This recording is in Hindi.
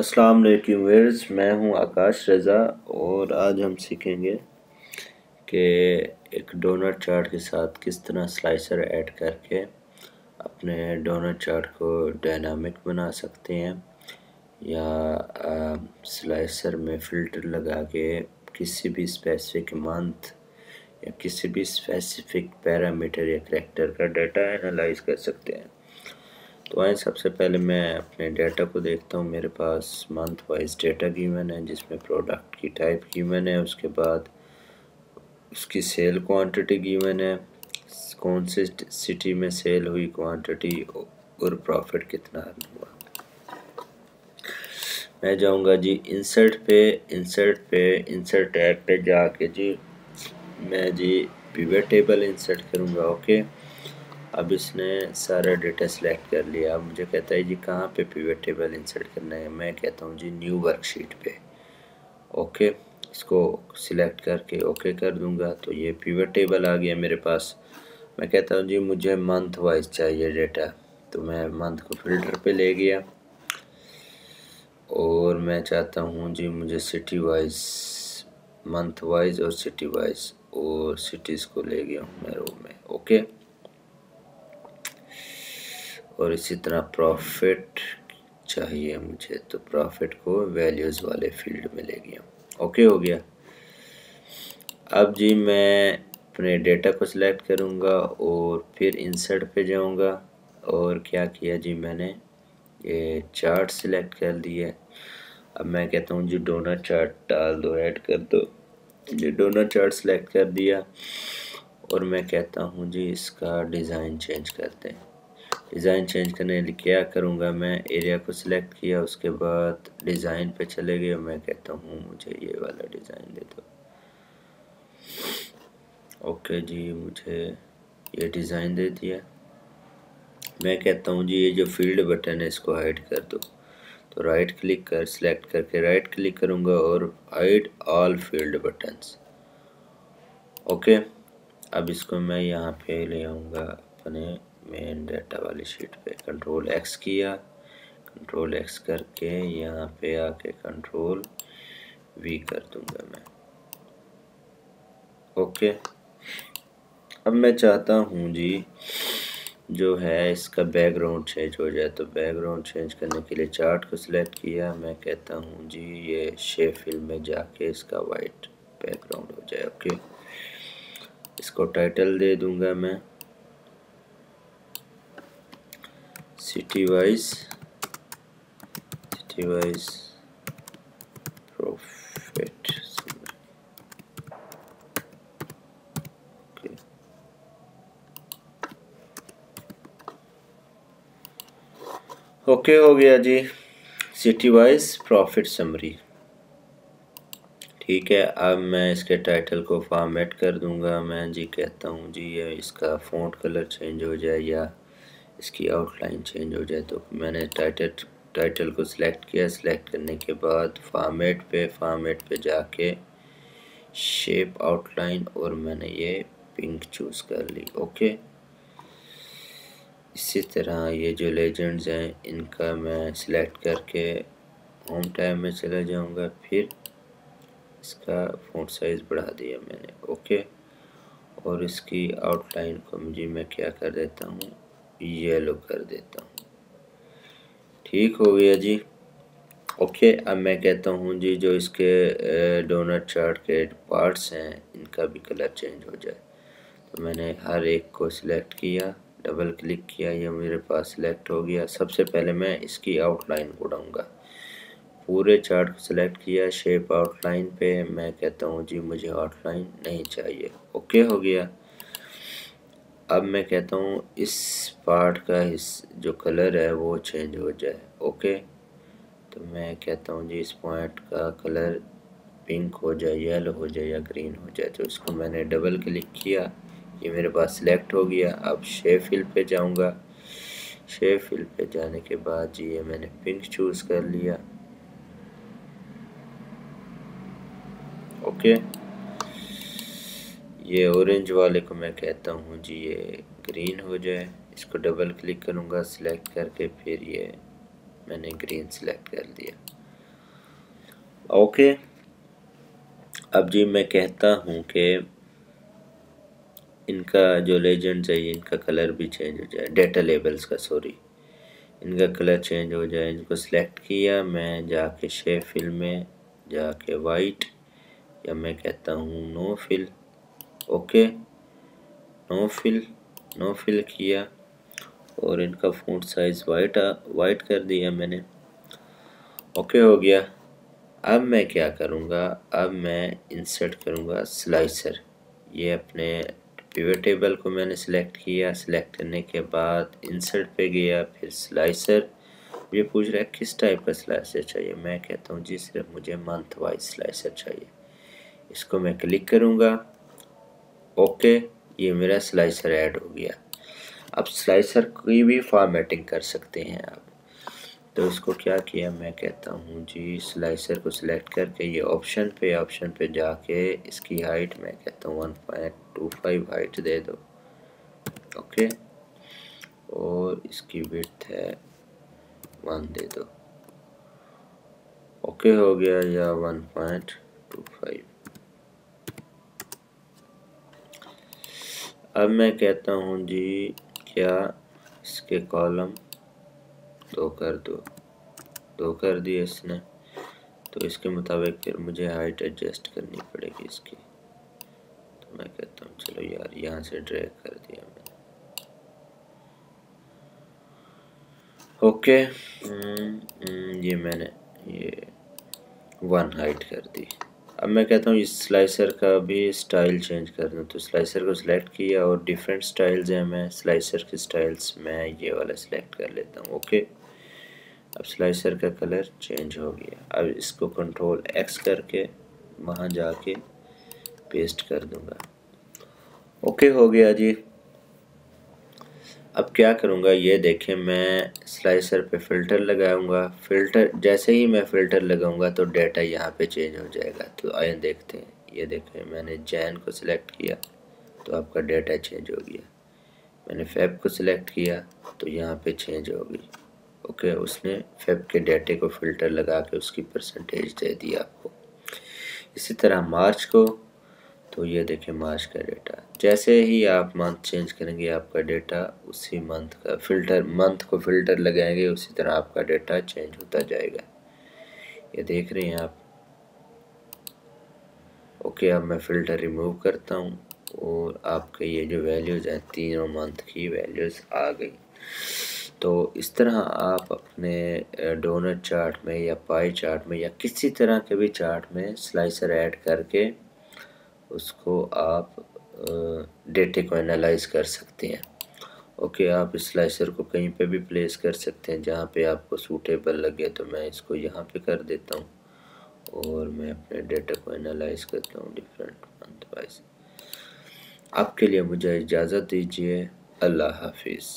अस्सलाम वालेकुम व्यूअर्स, मैं हूं आकाश रज़ा और आज हम सीखेंगे कि एक डोनट चार्ट के साथ किस तरह स्लाइसर ऐड करके अपने डोनट चार्ट को डायनामिक बना सकते हैं या स्लाइसर में फ़िल्टर लगा के किसी भी स्पेसिफिक मंथ या किसी भी स्पेसिफिक पैरामीटर या करैक्टर का डाटा एनालाइज कर सकते हैं। तो आइए सबसे पहले मैं अपने डाटा को देखता हूँ। मेरे पास मंथ वाइज डाटा गिवन है जिसमें प्रोडक्ट की टाइप गिवन है, उसके बाद उसकी सेल क्वांटिटी गिवन है, कौन सी सिटी में सेल हुई क्वांटिटी और प्रॉफिट कितना हुआ। मैं जाऊँगा जी इंसर्ट टैब पे जाके जी मैं जी पिवट टेबल इंसर्ट करूँगा। ओके, अब इसने सारा डेटा सेलेक्ट कर लिया। अब मुझे कहता है जी कहाँ पे पिवट टेबल इंसर्ट करना है। मैं कहता हूँ जी न्यू वर्कशीट पे। ओके, इसको सिलेक्ट करके ओके कर दूंगा तो ये पिवट टेबल आ गया मेरे पास। मैं कहता हूँ जी मुझे मंथ वाइज चाहिए डेटा, तो मैं मंथ को फिल्टर पे ले गया और मैं चाहता हूँ जी मुझे सिटी वाइज, मंथ वाइज और सिटी वाइज, और सिटीज़ को ले गया हूँ मैं रो में। ओके, और इसी तरह प्रॉफिट चाहिए मुझे, तो प्रॉफिट को वैल्यूज़ वाले फील्ड में ले गया। ओके हो गया। अब जी मैं अपने डेटा को सिलेक्ट करूँगा और फिर इंसर्ट पे जाऊँगा और क्या किया जी मैंने ये चार्ट सिलेक्ट कर दिया। अब मैं कहता हूँ जी डोनट चार्ट डाल दो, ऐड कर दो। ये डोनट चार्ट सिलेक्ट कर दिया और मैं कहता हूँ जी इसका डिज़ाइन चेंज करते हैं। डिज़ाइन चेंज करने के लिए क्या करूँगा, मैं एरिया को सिलेक्ट किया, उसके बाद डिज़ाइन पे चले गए। मैं कहता हूँ मुझे ये वाला डिज़ाइन दे दो। ओके जी, मुझे ये डिज़ाइन दे दिया। मैं कहता हूँ जी ये जो फील्ड बटन है इसको हाइड कर दो, तो राइट क्लिक कर सिलेक्ट करके राइट क्लिक करूँगा और hide all field buttons. Okay, अब इसको मैं यहाँ पे ले आऊँगा अपने मेन डाटा वाली शीट पे। कंट्रोल एक्स किया, कंट्रोल एक्स करके यहाँ पे आके कंट्रोल वी कर दूंगा मैं। ओके, अब मैं चाहता हूँ जी जो है इसका बैकग्राउंड चेंज हो जाए, तो बैकग्राउंड चेंज करने के लिए चार्ट को सिलेक्ट किया। मैं कहता हूँ जी ये शेप फिल में जाके इसका वाइट बैकग्राउंड हो जाए। ओके, इसको टाइटल दे दूंगा मैं सिटी वाइज प्रॉफिट। ओके हो गया जी, सिटी वाइज प्रॉफिट समरी। ठीक है, अब मैं इसके टाइटल को फॉर्मेट कर दूंगा। मैं जी कहता हूँ जी ये इसका फ़ॉन्ट कलर चेंज हो जाए या इसकी आउटलाइन चेंज हो जाए। तो मैंने टाइटल को सिलेक्ट किया। सिलेक्ट करने के बाद फॉर्मेट पे जाके शेप आउटलाइन, और मैंने ये पिंक चूज़ कर ली। ओके, इसी तरह ये जो लेजेंड्स हैं इनका मैं सिलेक्ट करके होम टैब में चला जाऊंगा, फिर इसका फ़ॉन्ट साइज़ बढ़ा दिया मैंने। ओके, और इसकी आउटलाइन को मुझे मैं क्या कर देता हूँ, येलो कर देता हूँ। ठीक हो गया जी। ओके, अब मैं कहता हूँ जी जो इसके डोनट चार्ट के पार्ट्स हैं इनका भी कलर चेंज हो जाए। तो मैंने हर एक को सिलेक्ट किया, डबल क्लिक किया, ये मेरे पास सिलेक्ट हो गया। सबसे पहले मैं इसकी आउटलाइन उड़ाऊँगा। पूरे चार्ट को सिलेक्ट किया, शेप आउटलाइन पे मैं कहता हूँ जी मुझे आउटलाइन नहीं चाहिए। ओके हो गया। अब मैं कहता हूँ इस पार्ट का जो कलर है वो चेंज हो जाए। ओके, तो मैं कहता हूँ जी इस पॉइंट का कलर पिंक हो जाए, येलो हो जाए या ग्रीन हो जाए। तो इसको मैंने डबल क्लिक किया, ये मेरे पास सिलेक्ट हो गया। अब शेप फिल पे जाऊँगा। शेप फिल पे जाने के बाद जी ये मैंने पिंक चूज़ कर लिया। ओके, ये ऑरेंज वाले को मैं कहता हूँ जी ये ग्रीन हो जाए। इसको डबल क्लिक करूँगा सिलेक्ट करके, फिर ये मैंने ग्रीन सिलेक्ट कर दिया। ओके। अब जी मैं कहता हूँ कि इनका जो लेजेंड्स है इनका कलर भी चेंज हो जाए, डेटा लेबल्स का, सॉरी, इनका कलर चेंज हो जाए। इनको सिलेक्ट किया मैं, जाके शेप फिल में जाके वाइट, या मैं कहता हूँ no fill. Okay, no fill किया और इनका फ़ॉन्ट साइज़ वाइट कर दिया मैंने। ओके हो गया। अब मैं क्या करूँगा, अब मैं इंसर्ट करूँगा स्लाइसर। ये अपने पिवट टेबल को मैंने सिलेक्ट किया, सिलेक्ट करने के बाद इंसर्ट पे गया, फिर स्लाइसर। ये पूछ रहा है किस टाइप का स्लाइसर चाहिए, मैं कहता हूँ जी सिर्फ मुझे मंथ वाइज स्लाइसर चाहिए। इसको मैं क्लिक करूँगा। ओके, ये मेरा स्लाइसर ऐड हो गया। अब स्लाइसर की भी फॉर्मेटिंग कर सकते हैं आप। तो इसको क्या किया, मैं कहता हूँ जी स्लाइसर को सिलेक्ट करके ये ऑप्शन पे जाके इसकी हाइट मैं कहता हूँ 1.25 हाइट दे दो। ओके, और इसकी विड्थ है 1 दे दो। ओके हो गया, या 1.25। अब मैं कहता हूँ जी क्या इसके कॉलम 2 कर दो, 2 कर दिए इसने। तो इसके मुताबिक फिर मुझे हाइट एडजस्ट करनी पड़ेगी इसकी। तो मैं कहता हूँ चलो यार यहाँ से ड्रैग कर दिया मैंने। ओके, ये मैंने ये 1 हाइट कर दी। अब मैं कहता हूँ इस स्लाइसर का भी स्टाइल चेंज कर दूँ। तो स्लाइसर को सिलेक्ट किया और डिफरेंट स्टाइल्स हैं, मैं स्लाइसर के स्टाइल्स मैं ये वाला सिलेक्ट कर लेता हूँ। ओके, अब स्लाइसर का कलर चेंज हो गया। अब इसको कंट्रोल एक्स करके वहाँ जाके पेस्ट कर दूँगा। ओके हो गया जी। अब क्या करूँगा, ये देखें, मैं स्लाइसर पे फ़िल्टर लगाऊंगा। फ़िल्टर जैसे ही मैं फ़िल्टर लगाऊंगा तो डाटा यहाँ पे चेंज हो जाएगा। तो आइए देखते हैं। ये देखें, मैंने जैन को सिलेक्ट किया तो आपका डाटा चेंज हो गया। मैंने फेब को सिलेक्ट किया तो यहाँ पे चेंज हो गई। ओके, उसने फेब के डाटे को फ़िल्टर लगा के उसकी परसेंटेज दे दी आपको। इसी तरह मार्च को, तो ये देखें मार्च का डेटा। जैसे ही आप मंथ चेंज करेंगे आपका डेटा उसी मंथ का फ़िल्टर, मंथ को फ़िल्टर लगाएंगे उसी तरह आपका डेटा चेंज होता जाएगा। ये देख रहे हैं आप। ओके, अब मैं फ़िल्टर रिमूव करता हूँ और आपके ये जो वैल्यूज़ हैं तीनों मंथ की वैल्यूज़ आ गई। तो इस तरह आप अपने डोनट चार्ट में या पाई चार्ट में या किसी तरह के भी चार्ट में स्लाइसर ऐड करके उसको आप डेटे को एनालाइज कर सकते हैं। ओके, आप इस स्लाइसर को कहीं पे भी प्लेस कर सकते हैं जहाँ पे आपको सूटेबल लगे। तो मैं इसको यहाँ पे कर देता हूँ और मैं अपने डेटा को एनालाइज करता हूँ डिफरेंट मंथ वाइज। आपके लिए मुझे इजाज़त दीजिए। अल्लाह हाफिज़।